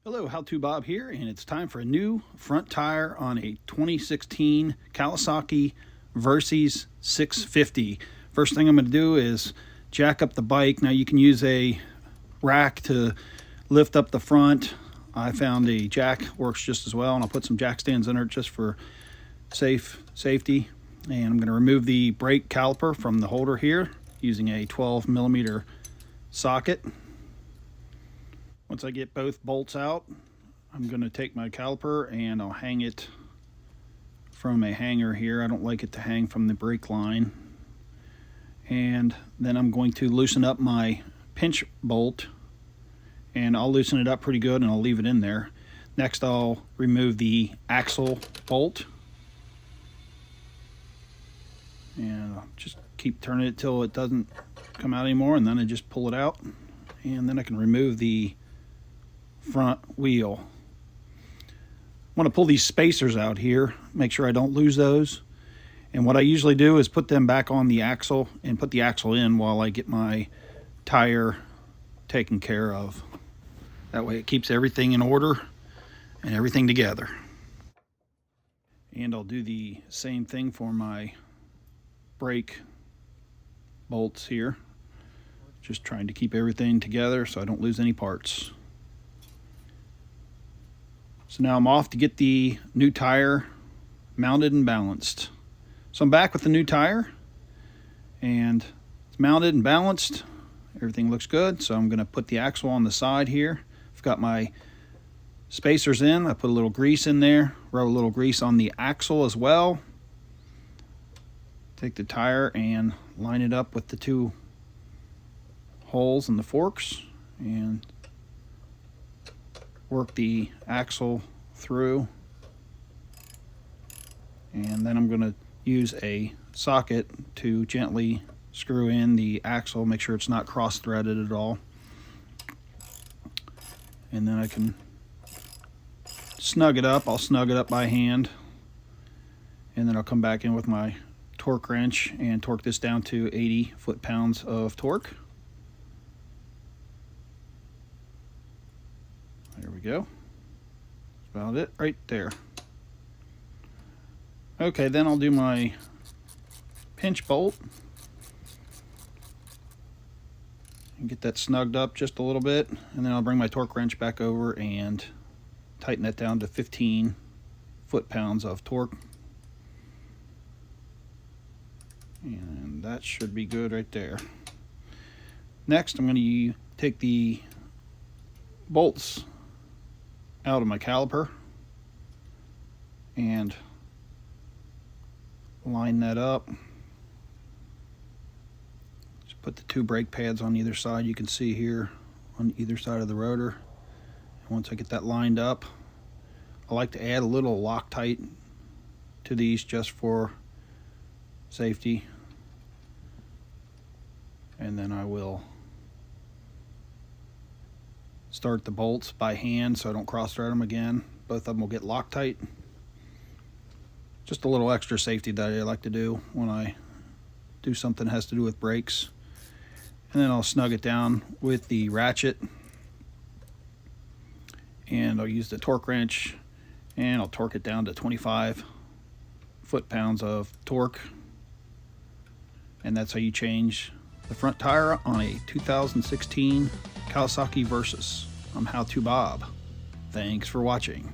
Hello, How To Bob here, and it's time for a new front tire on a 2016 Kawasaki Versys 650. First thing I'm going to do is jack up the bike. Now you can use a rack to lift up the front. I found a jack works just as well, and I'll put some jack stands in it just for safety. And I'm going to remove the brake caliper from the holder here using a 12mm socket. Once I get both bolts out, I'm going to take my caliper and I'll hang it from a hanger here. I don't like it to hang from the brake line. And then I'm going to loosen up my pinch bolt, and I'll loosen it up pretty good and I'll leave it in there. Next, I'll remove the axle bolt, and I'll just keep turning it till it doesn't come out anymore, and then I just pull it out, and then I can remove the front wheel. I want to pull these spacers out here, make sure I don't lose those. And what I usually do is put them back on the axle and put the axle in while I get my tire taken care of. That way it keeps everything in order and everything together. And I'll do the same thing for my brake bolts here. Just trying to keep everything together so I don't lose any parts. So now I'm off to get the new tire mounted and balanced. So I'm back with the new tire, and it's mounted and balanced. Everything looks good. So I'm going to put the axle on the side here. I've got my spacers in. I put a little grease in there, rub a little grease on the axle as well. Take the tire and line it up with the two holes in the forks and work the axle through. And then I'm going to use a socket to gently screw in the axle, make sure it's not cross-threaded at all. And then I can snug it up. I'll snug it up by hand, and then I'll come back in with my torque wrench and torque this down to 80 foot-pounds of torque. There we go. That's about it right there. Okay, then I'll do my pinch bolt and get that snugged up just a little bit, and then I'll bring my torque wrench back over and tighten that down to 15 foot-pounds of torque. And that should be good right there. Next, I'm going to take the bolts out of my caliper and line that up. Just put the two brake pads on either side. You can see here on either side of the rotor. And once I get that lined up, I like to add a little Loctite to these just for safety. And then I will start the bolts by hand so I don't cross-thread them again. Both of them will get Loctite. Just a little extra safety that I like to do when I do something that has to do with brakes. And then I'll snug it down with the ratchet. And I'll use the torque wrench and I'll torque it down to 25 foot-pounds of torque. And that's how you change the front tire on a 2016 Kawasaki Versys. I'm How To Bob. Thanks for watching.